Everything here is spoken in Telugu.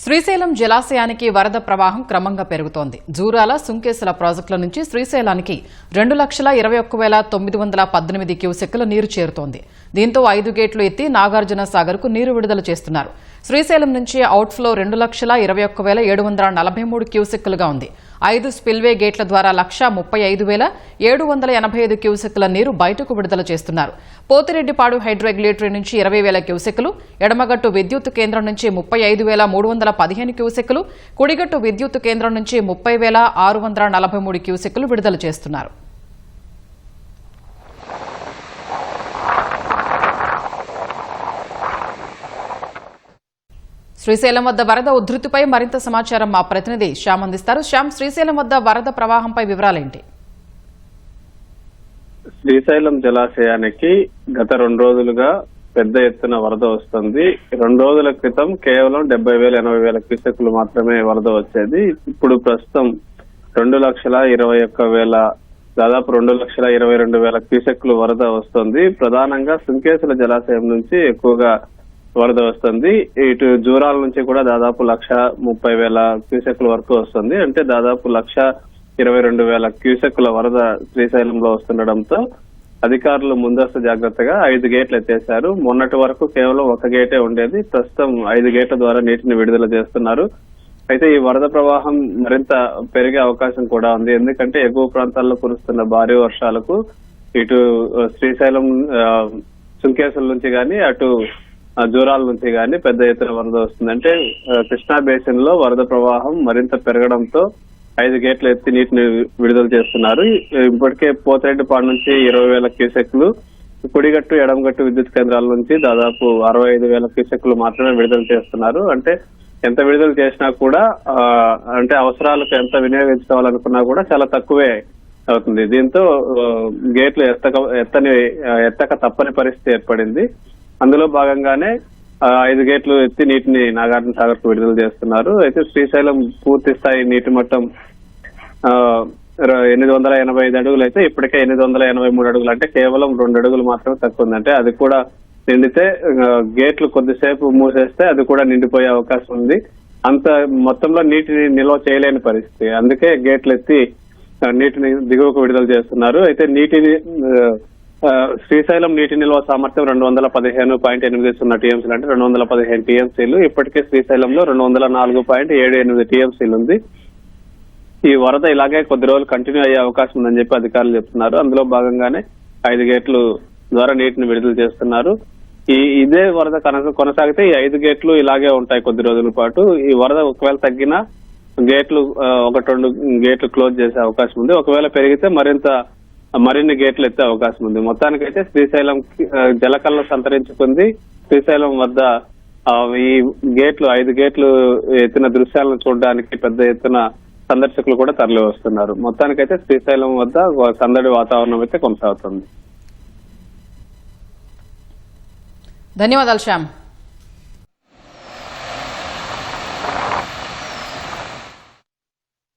శ్రీశైలం జలాశయానికి వరద ప్రవాహం క్రమంగా పెరుగుతోంది. జూరాల, సుంకేసుల ప్రాజెక్టుల నుంచి శ్రీశైలానికి 2,21,918 క్యూసెక్కుల నీరు చేరుతోంది. దీంతో 5 గేట్లు ఎత్తి నాగార్జున సాగర్కు నీరు విడుదల చేస్తున్నారు. శ్రీశైలం నుంచి అవుట్ఫ్లో 2,21,743 క్యూసెక్కులుగా ఉంది. 5 స్పిల్వే గేట్ల ద్వారా 1,35,785 క్యూసెక్కుల నీరు బయటకు విడుదల చేస్తున్నారు. పోతిరెడ్డిపాడు హైడ్రోరెగ్యులేటరీ నుంచి 20,000 క్యూసెక్కులు, ఎడమగట్టు విద్యుత్ కేంద్రం నుంచి 35,315 క్యూసెక్కులు, కుడిగట్టు విద్యుత్ కేంద్రం నుంచి 30,643 క్యూసెక్కులు విడుదల చేస్తున్నారు. శ్రీశైలం వద్ద వరద ఉధృతిపై మరింత సమాచారం మా ప్రతినిధి శ్యామ్ అందిస్తారు. శ్యామ్, శ్రీశైలం వద్ద వరద ప్రవాహంపై వివరాలేంటి? శ్రీశైలం జలాశయానికి గత 2 రోజులుగా పెద్ద ఎత్తున వరద వస్తుంది. 2 రోజుల క్రితం కేవలం 70,000-80,000 క్యూసెక్లు మాత్రమే వరద వచ్చేది. ఇప్పుడు ప్రస్తుతం 2,21,000 దాదాపు 2,22,000 క్యూసెక్లు వరద వస్తుంది. ప్రధానంగా సుంకేసుల జలాశయం నుంచి ఎక్కువగా వరద వస్తుంది. ఇటు జూరాల నుంచి కూడా దాదాపు 1,30,000 క్యూసెక్ల వరకు వస్తుంది. అంటే దాదాపు 1,22,000 క్యూసెక్ల వరద శ్రీశైలంలో వస్తుండటంతో అధికారులు ముందస్తు జాగ్రత్తగా 5 గేట్లు ఎత్తేశారు. మొన్నటి వరకు కేవలం 1 గేటే ఉండేది. ప్రస్తుతం 5 గేట్ల ద్వారా నీటిని విడుదల చేస్తున్నారు. అయితే ఈ వరద ప్రవాహం మరింత పెరిగే అవకాశం కూడా ఉంది. ఎందుకంటే ఎగువ ప్రాంతాల్లో కురుస్తున్న భారీ వర్షాలకు ఇటు శ్రీశైలం సుంకేసుల నుంచి గాని అటు జూరాల నుంచి గాని పెద్ద ఎత్తున వరద వస్తుంది. అంటే కృష్ణా బేసిన్ లో వరద ప్రవాహం మరింత పెరగడంతో 5 గేట్లు ఎత్తి నీటిని విడుదల చేస్తున్నారు. ఇప్పటికే పోతిరెడ్డిపాడు నుంచి 20,000 క్యూసెక్లు, కుడిగట్టు, ఎడమగట్టు విద్యుత్ కేంద్రాల నుంచి దాదాపు 65,000 క్యూసెక్లు మాత్రమే విడుదల చేస్తున్నారు. అంటే ఎంత విడుదల చేసినా కూడా అంటే అవసరాలకు ఎంత వినియోగించుకోవాలనుకున్నా కూడా చాలా తక్కువే అవుతుంది. దీంతో గేట్లు ఎత్తక తప్పని పరిస్థితి ఏర్పడింది. అందులో భాగంగానే 5 గేట్లు ఎత్తి నీటిని నాగార్జున సాగర్ కు విడుదల చేస్తున్నారు. అయితే శ్రీశైలం పూర్తి స్థాయి నీటి మట్టం 885 అడుగులు అయితే ఇప్పటికే 883 అడుగులు, అంటే కేవలం 2 అడుగులు మాత్రమే తక్కువ ఉంది. అంటే అది కూడా నిండితే గేట్లు కొద్దిసేపు మూసేస్తే అది కూడా నిండిపోయే అవకాశం ఉంది. అంత మొత్తంలో నీటిని నిల్వ చేయలేని పరిస్థితి. అందుకే గేట్లు ఎత్తి నీటిని దిగువకు విడుదల చేస్తున్నారు. అయితే శ్రీశైలం నీటి నిల్వ సామర్థ్యం 215.80 టీఎంసీలు, అంటే 215 టీఎంసీలు. ఇప్పటికే శ్రీశైలంలో 204.78 టీఎంసీలు ఉంది. ఈ వరద ఇలాగే కొద్ది రోజులు కంటిన్యూ అయ్యే అవకాశం ఉందని చెప్పి అధికారులు చెప్తున్నారు. అందులో భాగంగానే 5 గేట్లు ద్వారా నీటిని విడుదల చేస్తున్నారు. ఇదే వరద కొనసాగితే ఈ 5 గేట్లు ఇలాగే ఉంటాయి కొద్ది రోజుల పాటు. ఈ వరద ఒకవేళ తగ్గినా గేట్లు 1-2 గేట్లు క్లోజ్ చేసే అవకాశం ఉంది. ఒకవేళ పెరిగితే మరిన్ని గేట్లు ఎత్తే అవకాశం ఉంది. మొత్తానికైతే శ్రీశైలం జలకళ సంతరించుకుంది. శ్రీశైలం వద్ద ఈ గేట్లు 5 గేట్లు ఎత్తిన దృశ్యాలను చూడడానికి పెద్ద ఎత్తున సందర్శకులు కూడా తరలి వస్తున్నారు. మొత్తానికైతే శ్రీశైలం వద్ద సందడి వాతావరణం అయితే కొనసాగుతుంది. ధన్యవాదాలు శ్యామ్.